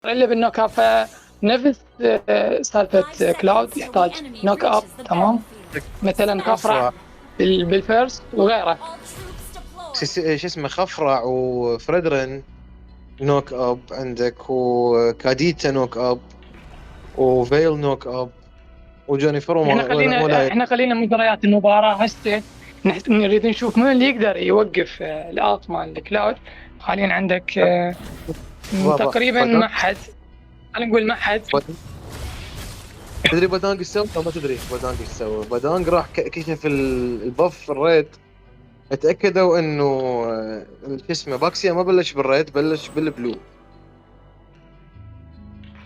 الا بالنوك اب. نفس سالفه كلاود يحتاج نوك اب، تمام. مثلا خفرع. كفرع بالفيرست وغيره. شو اسمه، خفرع وفريدرن نوك اب عندك، وكاديتا نوك اب، وفيل نوك اب، وجونيفر ولا احنا خلينا مجريات المباراه هسه. نريد نشوف من اللي يقدر يوقف الارت مال الكلاود. حاليا عندك بابا تقريبا بدان. ما حد. خلينا نقول ما حد. تدري بدانج ايش سوى؟ أو ما تدري بدانج ايش سوى؟ بدانج راح كشف البف الريد. اتاكدوا انه شو اسمه باكسيا ما بلش بالريد، بلش بالبلو.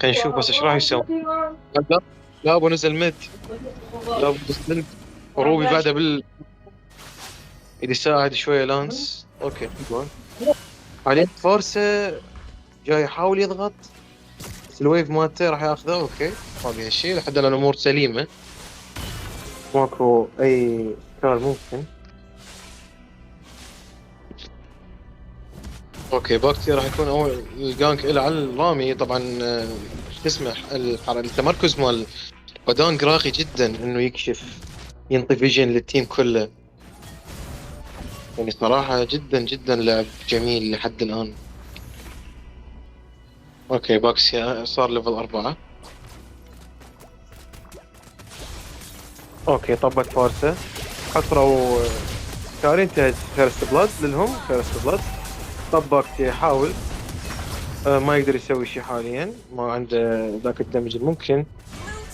خلينا نشوف بس ايش راح يسوي. لا لا، ابو نزل ميد. لا ابو نزل ميد. وروبي بعده يساعد شويه لانس. اوكي جول. حاليا فورسا جاي يحاول يضغط، بس الويف مالته راح ياخذه. اوكي ما في شيء لحد الان، الامور سليمه، ماكو اي اشكال ممكن. اوكي باكتي راح يكون اول الجانك له على الرامي طبعا. شو اسمه التمركز مال بدانج راقي جدا انه يكشف، ينطي فيجن للتيم كله. يعني صراحة جدا جدا لعب جميل لحد الآن. اوكي باكسي صار ليفل 4. اوكي طبت فارسة، حصروا كاري، انتهت فيرست بلاد لهم. فيرست بلاد. طب باكسي يحاول، ما يقدر يسوي شيء حاليا، ما عنده ذاك الدمج الممكن.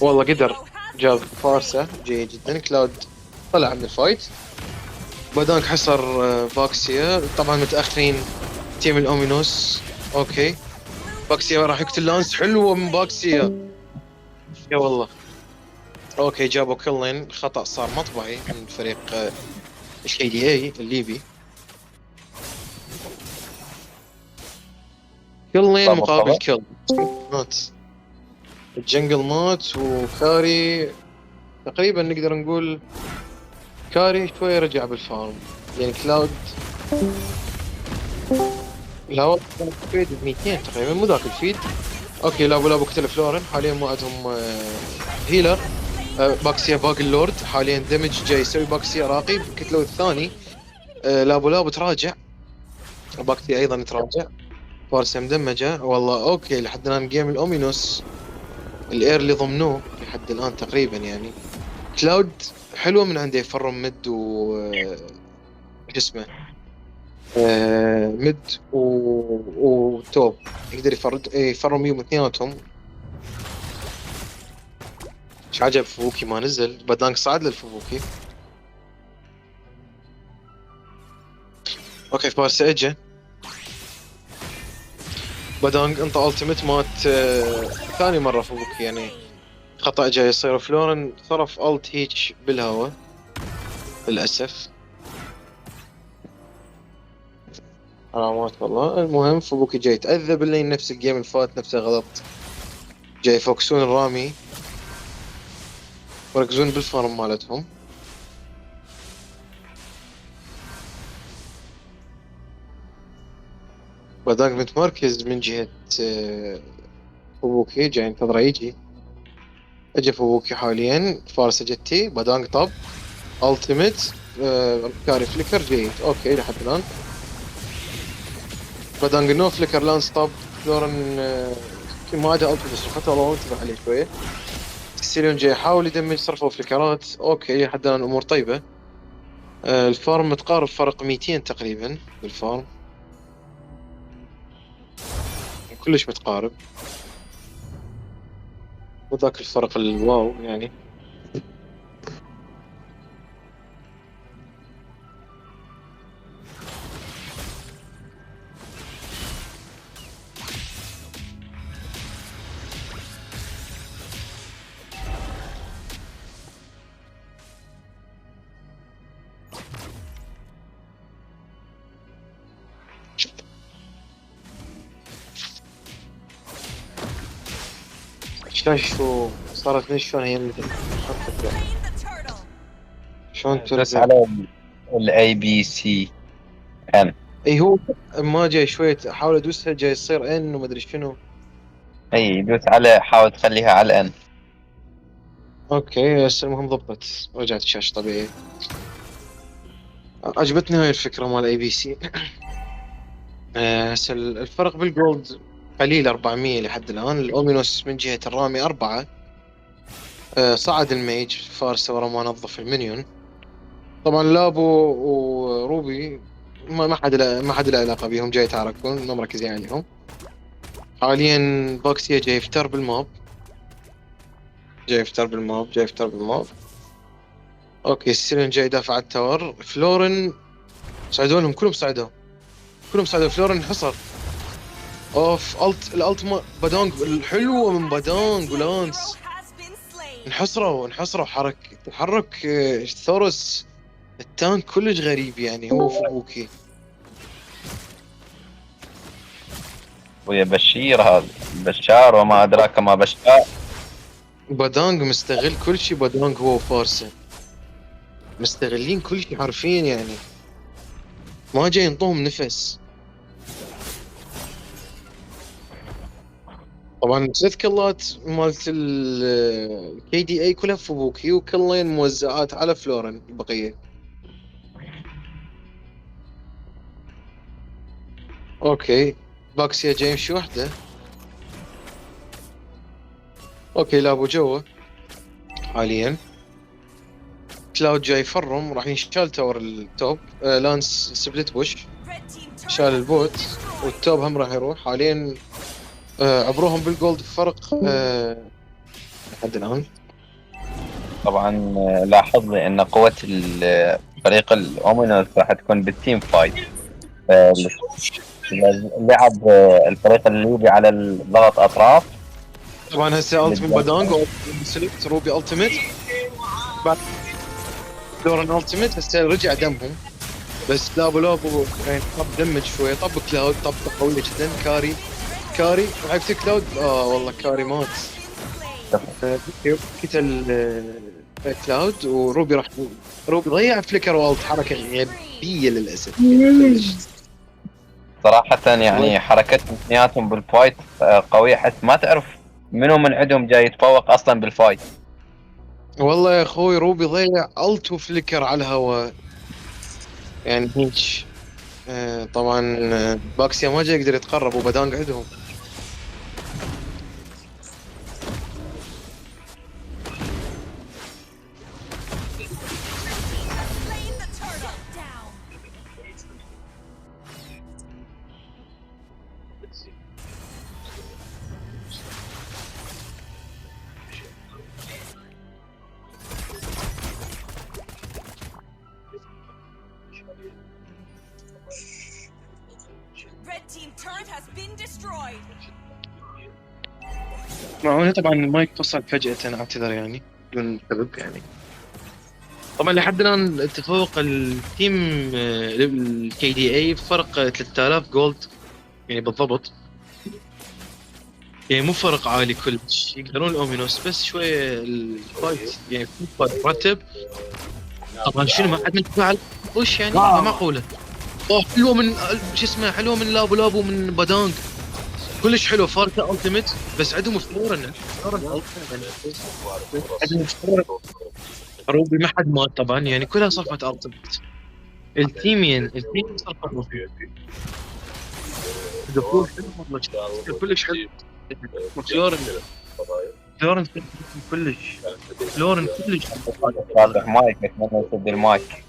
والله قدر، جاب فارسة جيد جدا. كلاود طلع من الفايت. بدانك حصر باكسيا طبعا متأخرين تيم الأومينوس. اوكي باكسيا راح يقتل لانس، حلوة من باكسيا يا والله. اوكي جابوا كلين، خطأ صار مطبعي من فريق الكي دي اي الليبي. كلين صار مقابل مطبع. كل. مات الجنجل مات، وكاري تقريبا نقدر نقول كاري شوي رجع بالفارم. يعني كلاود لا والله الفيد ب 200 تقريبا، مو ذاك الفيد. اوكي لابو قتل فلورن، حاليا مو عندهم هيلر. باكسيا باق اللورد حاليا دمج جاي يسوي باكسيا راقي كتلو الثاني. لابو تراجع، باكسيا ايضا تراجع. فارسة مدمجة والله. اوكي لحد الان جيم الاومينوس الاير اللي ضمنوه لحد الان تقريبا يعني. كلاود حلوة من عنده، يفرم مد و شو اسمه مد وتوب، يقدر يفرم يوم اثنيناتهم. ايش عجب فوكي ما نزل، بدانك صعد للفوكي. اوكي فارسة اجى، بدانك انت التيمت مات ثاني مرة فوكي يعني. خطأ جاي يصير. فلورن صرف الت هيك بالهواء للأسف. علامات والله. المهم فوبوكي جاي يتأذى باللين، نفس الجيم اللي فات نفسه غلط. جاي يفوكسون الرامي ويركزون بالفارم مالتهم. بداك متمركز من جهة فوبوكي، جاي ينتظره يجي. اجى فوبوكي حاليا، فارس جتي بدانك طب التيميت. كاري فليكر جيد. اوكي لحد الان بدانك نو فليكر لانس طب فلورن ما عدا التيميت، حتى والله انتبه عليه شويه. سيليون جاي يحاول يدمج، صرفوا فليكرات. اوكي لحد الان الامور طيبه. الفارم متقارب، فرق 200 تقريبا بالفارم، كلش متقارب، وذاك الفرق الواو يعني. شو صارت من شلون هي شلون ترجع؟ شلون بس ترجع؟ على الاي بي سي ان. اي هو ما جاي شوية احاول ادوسها جاي يصير ان وما ادري شنو. اي دوس على، حاول تخليها على الان. اوكي بس المهم ضبط، رجعت الشاشة طبيعي. عجبتني هاي الفكرة مال اي بي سي. هسه الفرق بالجولد قليل، 400 لحد الآن. الأومينوس من جهة الرامي 4. صعد الميج فارس ورا ما نظف المنيون. طبعا لابو وروبي ما حد له علاقة بيهم، جاي يتعاركون، ما مركزين عليهم حاليا. باكسيا جاي يفتر بالماب، جاي يفتر بالماب. اوكي السيرين جاي يدافع على التاور. فلورن صعدوا لهم، كلهم صعدوا. فلورن انحصر. اوف الالت بادونج الحلوه من بادونج ولانس. انحصروا تحرك ثورس. التانك كلش غريب يعني، هو فوبوكي. ويا بشير هذا بشار وما ادراك ما بشار. بادونج مستغل كل شيء. بادونج هو وفارسه مستغلين كل شيء حرفيا يعني، ما جاي ينطوهم نفس. طبعا 3 كلات مالت الكي دي اي كلها فوبوكي، وكلين موزعات على فلورن البقيه. اوكي باكسيا جاي يمشي وحده. اوكي لابو جوا حاليا. كلاود جاي يفرم، راح ينشال تاور التوب. لانس سبلت بوش شال البوت، والتوب هم راح يروح حاليا. عبروهم بالجولد بفرق لحد الان. طبعا لاحظ لي ان قوة فريق الاومينوس راح تكون بالتيم فايت. آه، لعب الفريق الليبي على الضغط اطراف. طبعا هسه الت من بادانج سلكت روبي التيميت بعد دورن التيميت. هسه رجع دمهم، بس لابو يعني طب دمج شويه. طب كلاود طب قويه جدا. كاري لعبت كلاود. والله كاري مات. قتل كلاود. وروبي روبي ضيع فليكر والت، حركه غبيه للاسف. صراحة يعني حركتهم اثنيناتهم بالفايت قوية، حتى ما تعرف منو من عندهم جاي يتفوق اصلا بالفايت. والله يا اخوي روبي ضيع الت وفليكر على الهواء يعني هيك. طبعا باكسيا ما جاي يقدر يتقرب، وبدانج عندهم. معونه طبعا المايك فصل فجأة، اعتذر يعني بدون سبب يعني. طبعا لحد الان تفوق التيم الكي دي اي بفرق 3000 جولد يعني بالضبط. يعني مو فرق عالي كلش، يقدرون الاومينوس بس شويه الفايت يعني فايت مرتب. طبعا شنو ما حد منتبه وش يعني ما معقوله. حلوه من شو اسمه، حلوه من لابو من بادانج، كلش حلو. فاركه التيميت بس عندهم فلورن عندهم فلورن. روبي ما حد مات طبعا يعني، كلها صفت التيميت. التيم صفت دخول حلو والله، كلش حلو. فلورن كلش فلورن كلش. فاتح مايك، اتمنى يسد المايك.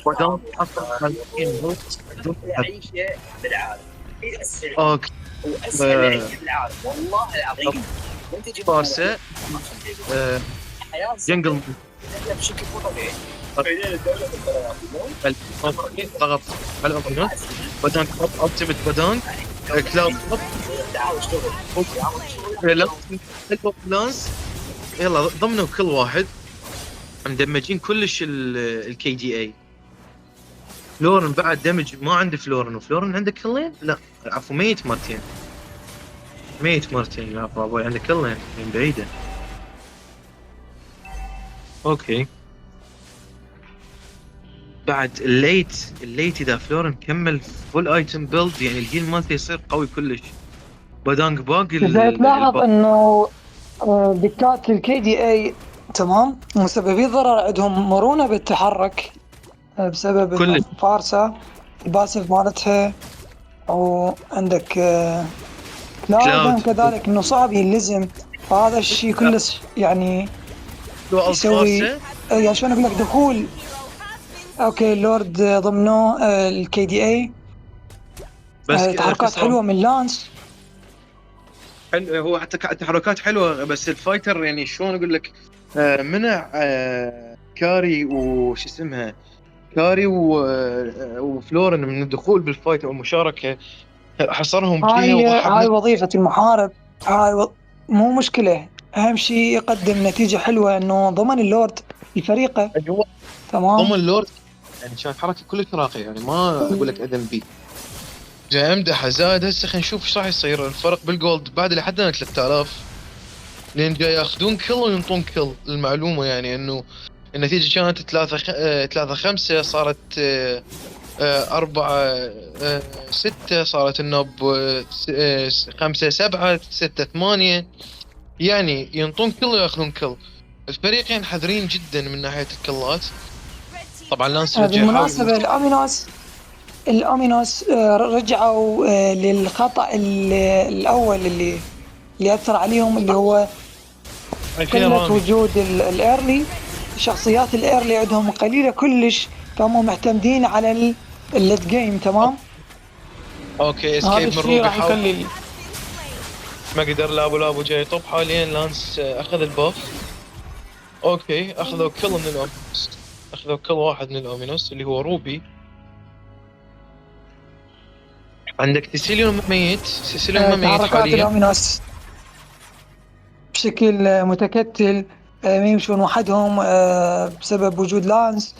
بادانج اصلا اوكي والله العظيم وانت جبت فارسه جنجل بشكل مو طبيعي. ضغط على الأوبنر. بادانج التيميت بادانج كلاود لانس. يلا ضمنوا كل واحد، مدمجين كلش الكي دي اي. فلورن بعد دمج ما عنده فلورن، وفلورن عنده كلين. لا عفوا ميت مرتين لا بابا عنده كلين من بعيده. اوكي بعد الليت اذا فلورن كمل فول ايتم بيلد يعني الهيل مالته يصير قوي كلش. بادانج باق إذا تلاحظ إنه دكات الكي دي اي تمام مسببين ضرر، عندهم مرونة بالتحرك بسبب إنه كلش. فارسة الباسف مالتها، وعندك كلاود هم كذلك إنه صعب يلزم، فهذا الشيء كلش يعني لو الت يسوي فارسه يعني شلون أقول لك دخول. أوكي اللورد ضمنه الكي دي اي بس تحركات خسروا. حلوة من لانس. حلو هو حتى تحركات حلوه بس الفايتر يعني شلون اقول لك منع كاري وش اسمها كاري وفلورن من الدخول بالفايت او المشاركه. حصرهم بجهه وضحى هاي بنفس. وظيفة المحارب. مو مشكلة، أهم شيء يقدم نتيجة حلوة إنه ضمن اللورد لفريقه. هو تمام. ضمن لورد يعني كانت حركه كلش راقيه يعني ما اقول لك ادم بي. جاي امدح زاد هسه خلينا نشوف ايش راح يصير الفرق بالجولد بعد لحد 3000 لين جاي ياخذون كل وينطون كل. المعلومه يعني انه النتيجه كانت 3-5 صارت 4-6 صارت النوب 5-7 6-8 يعني ينطون كل وياخذون كل. الفريقين حذرين جدا من ناحيه الكلات. طبعا لانس رجع يحاول. بالمناسبة الأومينوس رجعوا للخطأ الأول اللي أثر عليهم، اللي هو قلة وجود الإيرلي. شخصيات الإيرلي عندهم قليلة كلش، فهم معتمدين على الليت جيم. تمام. اوكي هذا اسكيب من الشيء روبي راح حاول يقلل. ما قدر. لابو جاي طب حاليا لانس اخذ الباف. اوكي اخذوا كل من الاومينوس. اخذوا كل واحد من الاومينوس اللي هو روبي. عندك سيسيليون ميت. سيسيليون ميت تحركات حاليا. الأومينوس بشكل متكتل، ما يمشون وحدهم بسبب وجود لانس.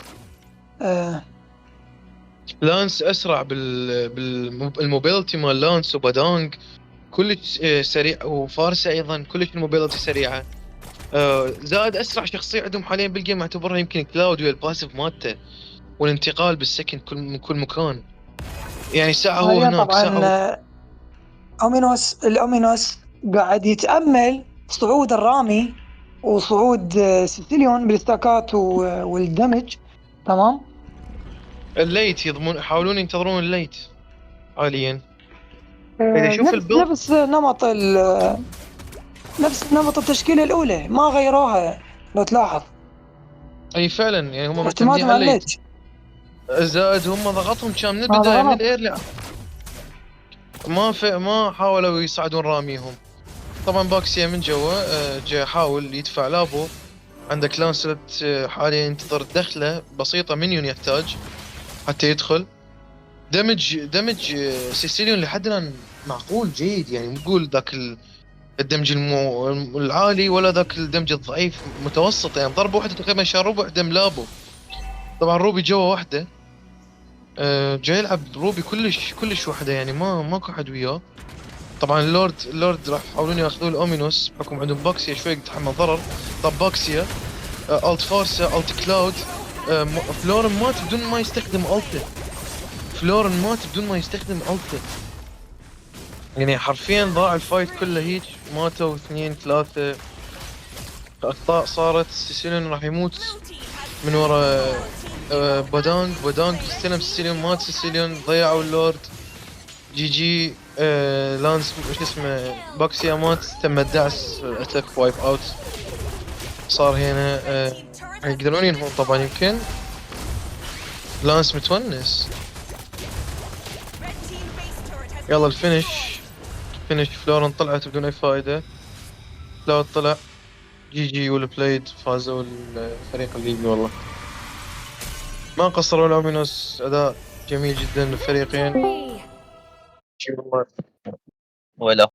لانس اسرع بالموبيلتي مال لانس وبادانج كلش سريع وفارسه ايضا كلش الموبيلتي سريعه. زائد اسرع شخصيه عندهم حاليا بالجيم اعتبرها يمكن كلاود ويا الباسف مالته والانتقال بالسكند من كل مكان. يعني ساعه هو حاليا هناك طبعا ساعه. الأومينوس قاعد يتأمل صعود الرامي وصعود سيسيليون بالاستاكات والدمج. تمام. الليت يحاولون ينتظرون الليت حاليا. اذا شوف نفس البيلد نفس نمط التشكيلة الأولى ما غيروها لو تلاحظ. اي فعلا يعني هم معتمدين اعتمادهم على على الليت. الليت. زائد هم ضغطهم كان من هذا البدايه من غلط. الايرلي. ما حاولوا يصعدون راميهم. طبعا باكسيا من جوا جاي يحاول يدفع لابو. عندك لانسلت حاليا ينتظر دخله بسيطه منيون يحتاج حتى يدخل. دمج سيسيليون لحد الان معقول جيد يعني نقول ذاك الدمج العالي ولا ذاك الدمج الضعيف متوسط يعني ضربه واحده تقريبا شال ربع دم لابو. طبعا روبي جوا واحده. جاي يلعب روبي كلش وحده يعني ماكو حد وياه. طبعا اللورد راح يحاولون ياخذون الاومينوس بحكم عندهم باكسيا شوي يتحمل ضرر. طب باكسيا الت فارسا الت كلاود. فلورن مات بدون ما يستخدم الته. يعني حرفيا ضاع الفايت كله هيك. ماتوا 2-3 اخطاء صارت. سيسيليون راح يموت من ورا بادانج استلم سيسيليون مات. سيسيليون ضيعوا اللورد. جي لانس شو اسمه باكسيا مات تم الدعس اتاك وايب اوت صار هنا. يقدرون ينهون طبعا يمكن. لانس متونس. يلا الفينش. فلورن طلعت بدون اي فائدة. كلاود طلع. جي والبلايد فازوا الفريق الليبي والله. ما قصروا الأومينوس اداء جميل جدا للفريقين. ولا